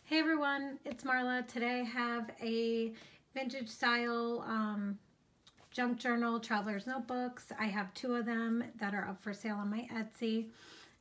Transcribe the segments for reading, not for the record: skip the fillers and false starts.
Hey everyone, it's Marla. Today I have a vintage style junk journal, traveler's notebooks. I have two of them that are up for sale on my Etsy.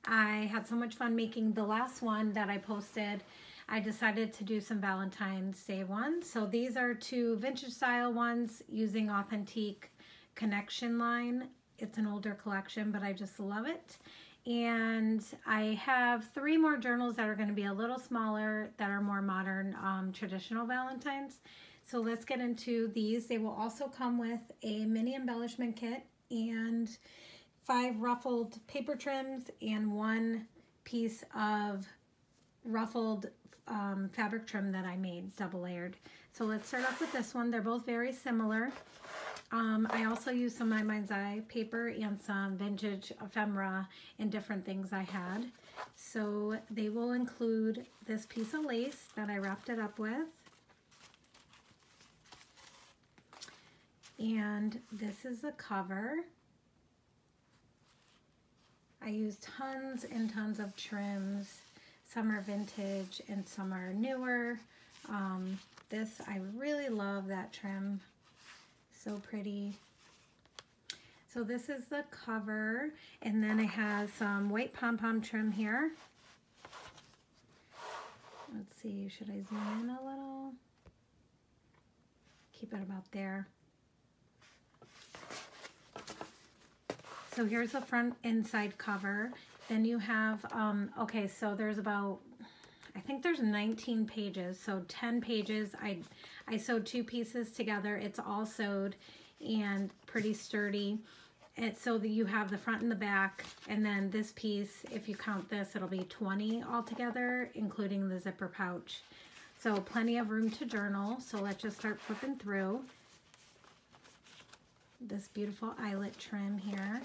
I had so much fun making the last one that I posted. I decided to do some Valentine's Day ones. So these are two vintage style ones using Authentique Connection line. It's an older collection, but I just love it. And I have three more journals that are going to be a little smaller, that are more modern, traditional Valentines. So let's get into these. They will also come with a mini embellishment kit and 5 ruffled paper trims and 1 piece of ruffled fabric trim that I made double layered. So let's start off with this one. They're both very similar. I also used some My Mind's Eye paper and some vintage ephemera and different things I had. So they will include this piece of lace that I wrapped it up with. And this is the cover. I used tons and tons of trims. Some are vintage and some are newer. I really love that trim. So pretty. So this is the cover, and then it has some white pom-pom trim here. Let's see, should I zoom in a little? Keep it about there. So here's the front inside cover. Then you have, okay, so there's about, I think there's 19 pages, so 10 pages. I sewed 2 pieces together. It's all sewed and pretty sturdy. So that you have the front and the back, and then this piece, if you count this, it'll be 20 altogether, including the zipper pouch. So plenty of room to journal. So let's just start flipping through. This beautiful eyelet trim here.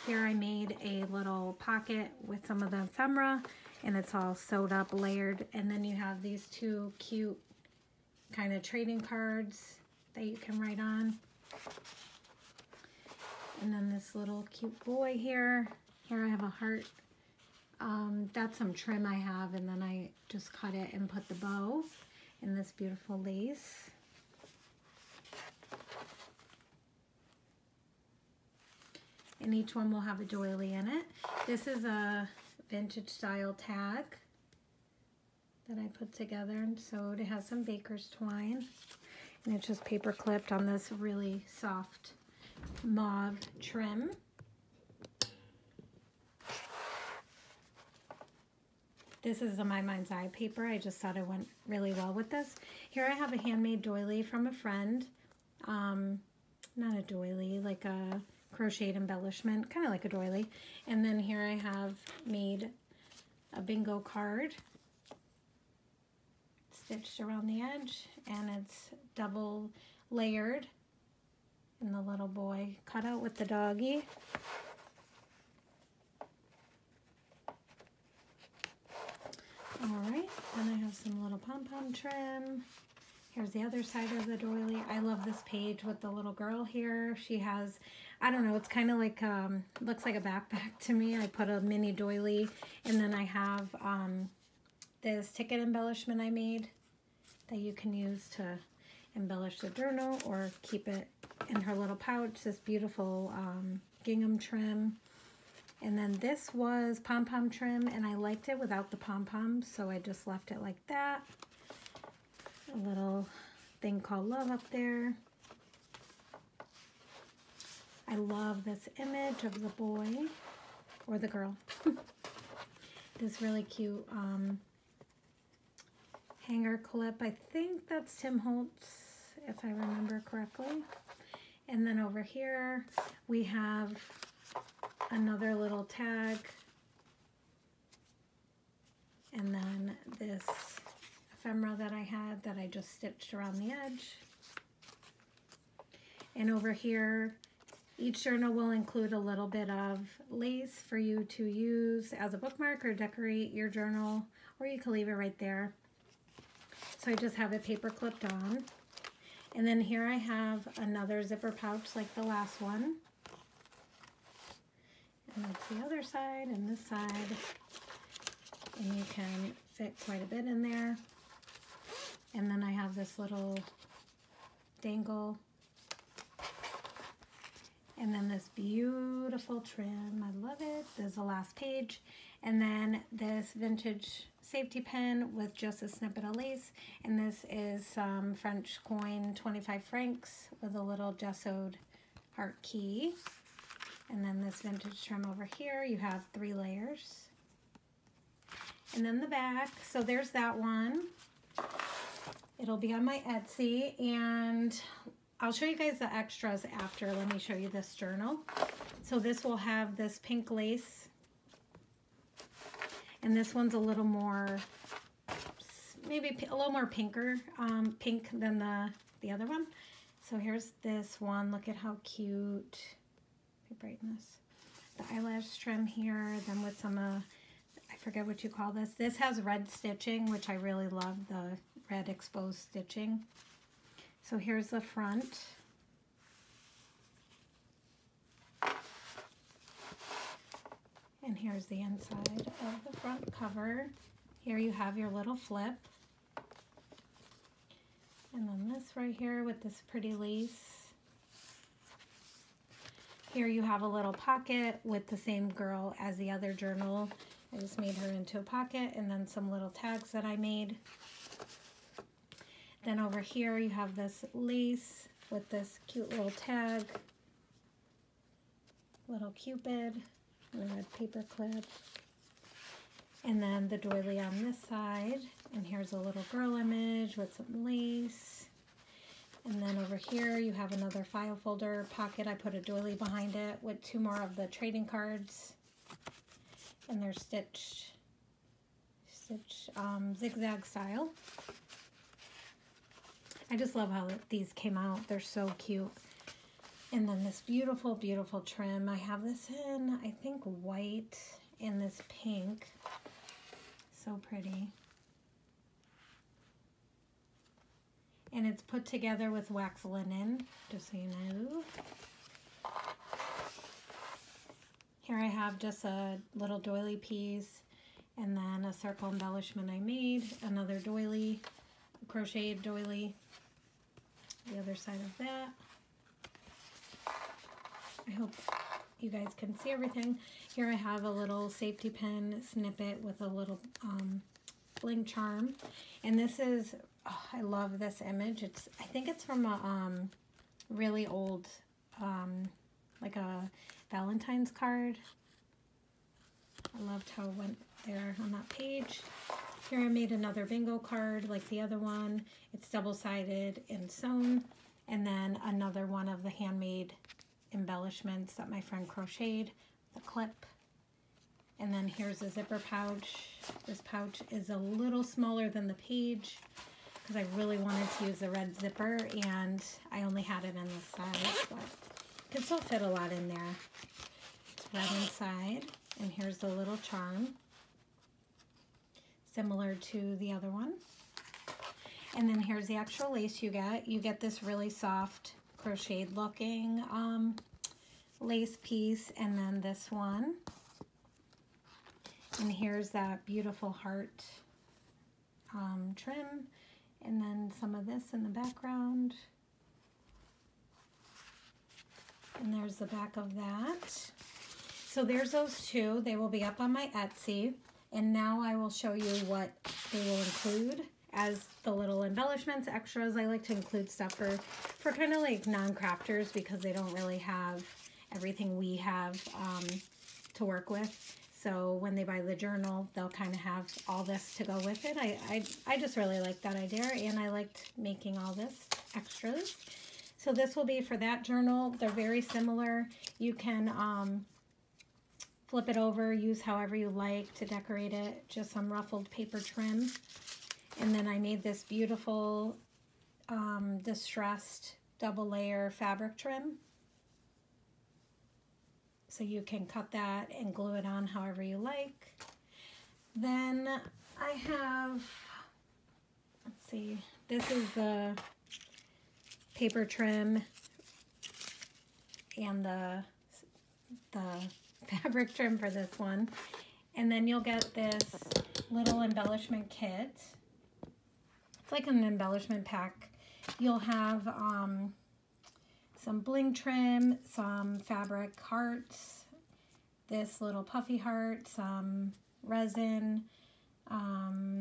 Here I made a little pocket with some of the ephemera, and it's all sewed up, layered. And then you have these 2 cute kind of trading cards that you can write on. And then this little cute boy here. Here I have a heart. That's some trim I have, and then I just cut it and put the bow in this beautiful lace. And each one will have a doily in it. This is a vintage style tag that I put together and sewed. It has some baker's twine, and it's just paper clipped on this really soft mauve trim. This is a My Mind's Eye paper. I just thought it went really well with this. Here I have a handmade doily from a friend. Not a doily, like a crocheted embellishment, kind of like a doily. And then here I have made a bingo card stitched around the edge, and it's double layered, and the little boy cut out with the doggy. Alright, then I have some little pom-pom trim. Here's the other side of the doily. I love this page with the little girl here. She has, I don't know, it's kind of like, looks like a backpack to me. I put a mini doily, and then I have this ticket embellishment I made that you can use to embellish the journal or keep it in her little pouch. This beautiful gingham trim. And then this was pom-pom trim, and I liked it without the pom-poms, so I just left it like that. A little thing called love up there. I love this image of the boy or the girl. This really cute hanger clip. I think that's Tim Holtz, if I remember correctly. And then over here we have another little tag, and then this ephemera that I had that I just stitched around the edge. And over here, each journal will include a little bit of lace for you to use as a bookmark or decorate your journal, or you can leave it right there. So I just have it paper clipped on. And then here I have another zipper pouch like the last one. And that's the other side and this side. And you can fit quite a bit in there. And then I have this little dangle. And then this beautiful trim. I love it. This is the last page. And then this vintage safety pin with just a snippet of lace. And this is some French coin, 25 francs, with a little gessoed heart key. And then this vintage trim over here. You have 3 layers. And then the back. So there's that one. It'll be on my Etsy, and I'll show you guys the extras after. Let me show you this journal. So this will have this pink lace, and this one's a little more, maybe a little more pinker, pink than the other one. So here's this one. Look at how cute. Let me brighten this. The eyelash trim here, then with some, I forget what you call this. This has red stitching, which I really love, the red exposed stitching. So here's the front. And here's the inside of the front cover. Here you have your little flip. And then this right here with this pretty lace. Here you have a little pocket with the same girl as the other journal. I just made her into a pocket, and then some little tags that I made. Then over here you have this lace with this cute little tag, little cupid, and a red paper clip. And then the doily on this side. And here's a little girl image with some lace. And then over here you have another file folder pocket. I put a doily behind it with 2 more of the trading cards. And they're stitched zigzag style. I just love how these came out. They're so cute. And then this beautiful, beautiful trim. I have this in, I think, white and this pink. So pretty. And it's put together with wax linen, just so you know. Here I have just a little doily piece, and then a circle embellishment I made, another doily, a crocheted doily, the other side of that. I hope you guys can see everything. Here I have a little safety pin snippet with a little bling charm. And this is, oh, I love this image. I think it's from a really old, like a Valentine's card. I loved how it went there on that page. Here I made another bingo card like the other one. It's double-sided and sewn. And then another one of the handmade embellishments that my friend crocheted, the clip. And then here's a zipper pouch. This pouch is a little smaller than the page because I really wanted to use the red zipper, and I only had it in this size, but it can still fit a lot in there. It's red inside, and here's the little charm, similar to the other one. And then here's the actual lace you get. You get this really soft crocheted looking lace piece, and then this one. And here's that beautiful heart trim, and then some of this in the background. And there's the back of that. So there's those two. They will be up on my Etsy. And now I will show you what they will include as the little embellishments, extras. I like to include stuff for kind of like non-crafters because they don't really have everything we have to work with. So when they buy the journal, they'll kind of have all this to go with it. I just really like that idea, and I liked making all this extras. So this will be for that journal. They're very similar. You can flip it over, use however you like to decorate it. Just some ruffled paper trim. And then I made this beautiful distressed double layer fabric trim. So you can cut that and glue it on however you like. Then I have, let's see, this is the paper trim and the fabric trim for this one. And then you'll get this little embellishment kit. It's like an embellishment pack. You'll have some bling trim, some fabric hearts, this little puffy heart, some resin,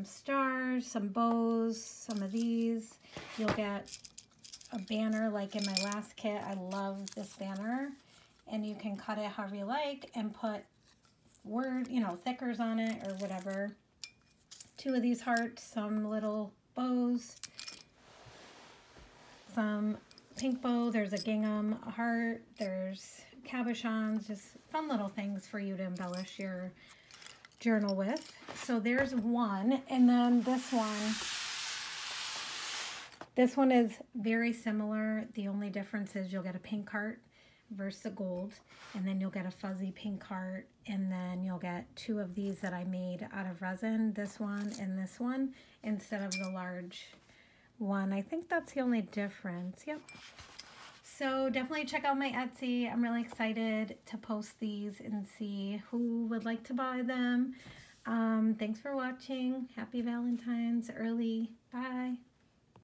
stars, some bows, some of these. You'll get a banner like in my last kit. I love this banner, and you can cut it however you like and put word, you know, thickers on it or whatever. 2 of these hearts, some little bows, some pink bow, there's a gingham heart, there's cabochons, just fun little things for you to embellish your journal with. So there's one, and then this one is very similar. The only difference is you'll get a pink heart versus a gold, and then you'll get a fuzzy pink heart, and then you'll get 2 of these that I made out of resin, this one and this one, instead of the large one. I think that's the only difference. Yep. So definitely check out my Etsy. I'm really excited to post these and see who would like to buy them. Thanks for watching. Happy Valentine's early. Bye.